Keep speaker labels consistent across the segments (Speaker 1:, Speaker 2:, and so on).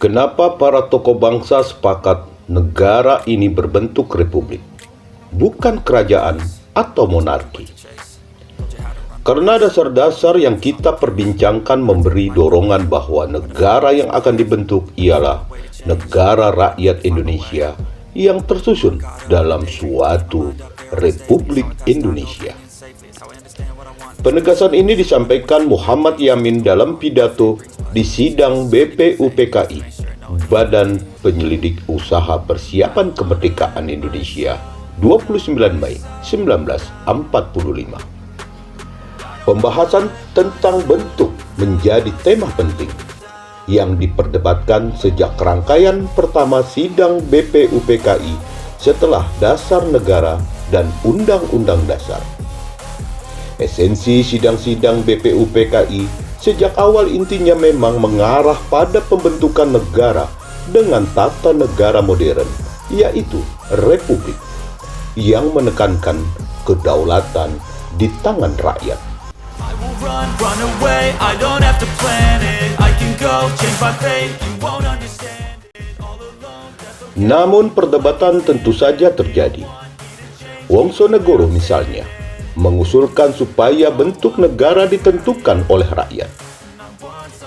Speaker 1: Kenapa para tokoh bangsa sepakat negara ini berbentuk republik, bukan kerajaan atau monarki? Karena dasar-dasar yang kita perbincangkan memberi dorongan bahwa negara yang akan dibentuk ialah negara rakyat Indonesia yang tersusun dalam suatu Republik Indonesia. Penegasan ini disampaikan Muhammad Yamin dalam pidato di sidang BPUPKI, Badan Penyelidik Usaha Persiapan Kemerdekaan Indonesia, 29 Mei 1945. Pembahasan tentang bentuk menjadi tema penting yang diperdebatkan sejak rangkaian pertama sidang BPUPKI setelah Dasar Negara dan Undang-Undang Dasar. Esensi sidang-sidang BPUPKI sejak awal intinya memang mengarah pada pembentukan negara dengan tata negara modern, yaitu republik, yang menekankan kedaulatan di tangan rakyat. Namun perdebatan tentu saja terjadi. Wongsonegoro misalnya mengusulkan supaya bentuk negara ditentukan oleh rakyat.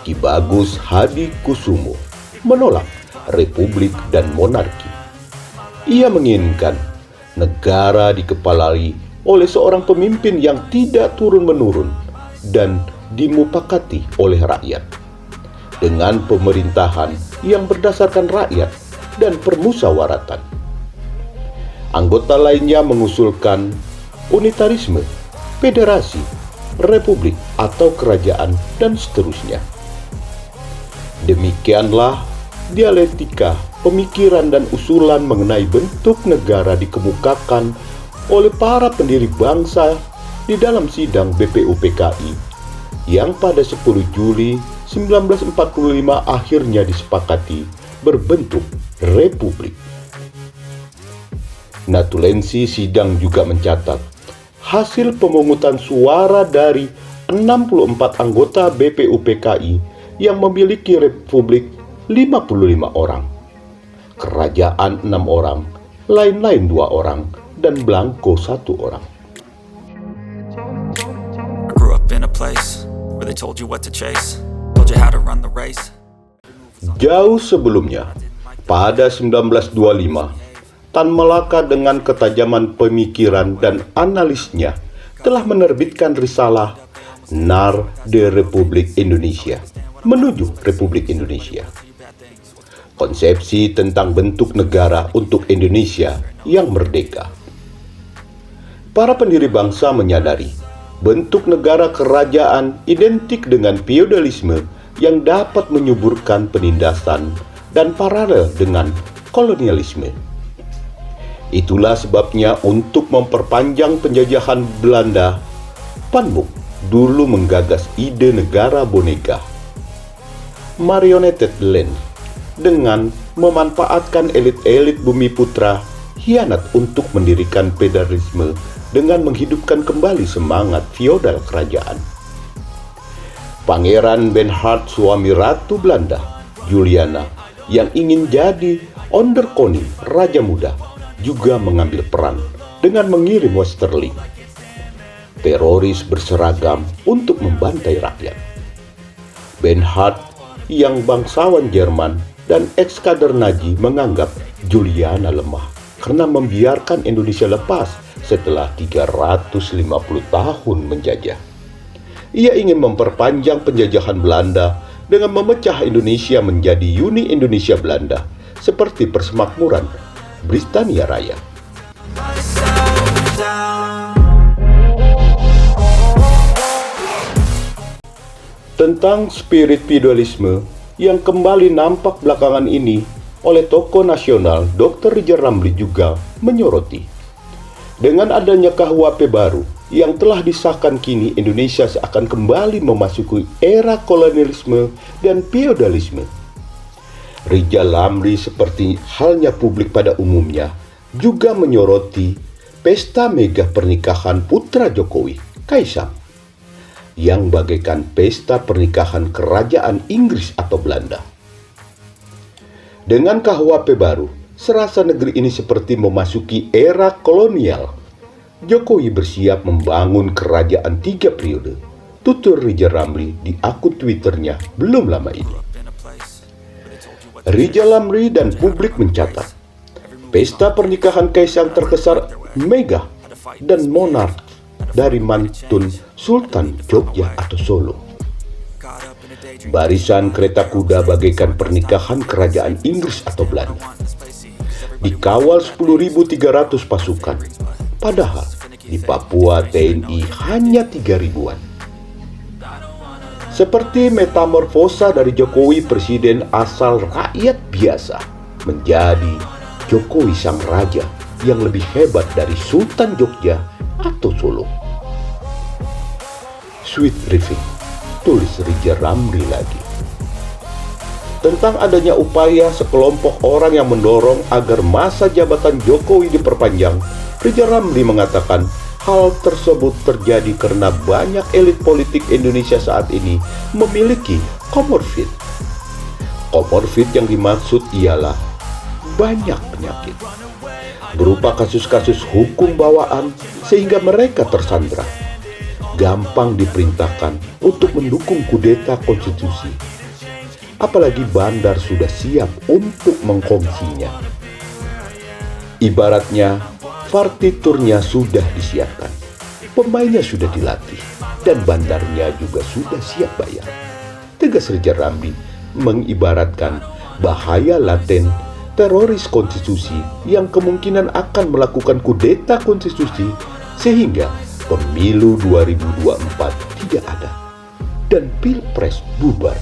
Speaker 1: Ki Bagus Hadi Kusumo menolak republik dan monarki. Ia menginginkan negara dikepalai oleh seorang pemimpin yang tidak turun-menurun dan dimupakati oleh rakyat, dengan pemerintahan yang berdasarkan rakyat dan permusyawaratan. Anggota lainnya mengusulkan unitarisme, federasi, republik atau kerajaan, dan seterusnya. Demikianlah dialektika, pemikiran dan usulan mengenai bentuk negara dikemukakan oleh para pendiri bangsa di dalam sidang BPUPKI yang pada 10 Juli 1945 akhirnya disepakati berbentuk republik. Natulensi sidang juga mencatat hasil pemungutan suara dari 64 anggota BPUPKI yang memiliki republik 55 orang, kerajaan 6 orang, lain-lain 2 orang, dan blanko 1 orang. Jauh sebelumnya, pada 1925, Tan Malaka dengan ketajaman pemikiran dan analisnya telah menerbitkan risalah Nar de Republik Indonesia menuju Republik Indonesia. Konsepsi tentang bentuk negara untuk Indonesia yang merdeka. Para pendiri bangsa menyadari bentuk negara kerajaan identik dengan feodalisme yang dapat menyuburkan penindasan dan paralel dengan kolonialisme. Itulah sebabnya untuk memperpanjang penjajahan Belanda, Van Mook dulu menggagas ide negara boneka, marionetted land, dengan memanfaatkan elit-elit Bumiputra hianat untuk mendirikan feodalisme dengan menghidupkan kembali semangat feodal kerajaan. Pangeran Bernhard, suami Ratu Belanda, Juliana, yang ingin jadi onderkoning Raja Muda, juga mengambil peran dengan mengirim Westerling, teroris berseragam, untuk membantai rakyat. Bernhard yang bangsawan Jerman dan ex-kader Nazi menganggap Juliana lemah karena membiarkan Indonesia lepas setelah 350 tahun menjajah. Ia ingin memperpanjang penjajahan Belanda dengan memecah Indonesia menjadi Uni Indonesia Belanda seperti persemakmuran Britania Raya. Tentang spirit feodalisme yang kembali nampak belakangan ini oleh tokoh nasional Dr. Rijal Ramli juga menyoroti. Dengan adanya KUHP baru yang telah disahkan kini, Indonesia seakan kembali memasuki era kolonialisme dan feodalisme. Rijal Ramli, seperti halnya publik pada umumnya, juga menyoroti pesta mega pernikahan putra Jokowi, Kaisang, yang bagaikan pesta pernikahan kerajaan Inggris atau Belanda. Dengan KUHP baru, serasa negeri ini seperti memasuki era kolonial. Jokowi bersiap membangun kerajaan 3 periode, tutur Rizal Ramli di akun Twitternya belum lama ini. Rizal Ramli dan publik mencatat, pesta pernikahan Kaisang terkesan megah dan monark dari mantun Sultan Jogja atau Solo. Barisan kereta kuda bagaikan pernikahan kerajaan Inggris atau Belanda. Dikawal 10.300 pasukan, padahal di Papua TNI hanya 3.000-an. Seperti metamorfosa dari Jokowi presiden asal rakyat biasa menjadi Jokowi sang raja yang lebih hebat dari Sultan Jogja atau Solo. Sweet Briefing, tulis Rizal Ramli lagi. Tentang adanya upaya sekelompok orang yang mendorong agar masa jabatan Jokowi diperpanjang, Rizal Ramli mengatakan hal tersebut terjadi karena banyak elit politik Indonesia saat ini memiliki komorbid. Komorbid yang dimaksud ialah banyak penyakit, berupa kasus-kasus hukum bawaan sehingga mereka tersandra, gampang diperintahkan untuk mendukung kudeta konstitusi. Apalagi bandar sudah siap untuk mengkongsinya. Ibaratnya, partiturnya sudah disiapkan, pemainnya sudah dilatih, dan bandarnya juga sudah siap bayar. Tegas Rizal Ramli mengibaratkan bahaya laten teroris konstitusi yang kemungkinan akan melakukan kudeta konstitusi sehingga pemilu 2024 tidak ada dan Pilpres bubar.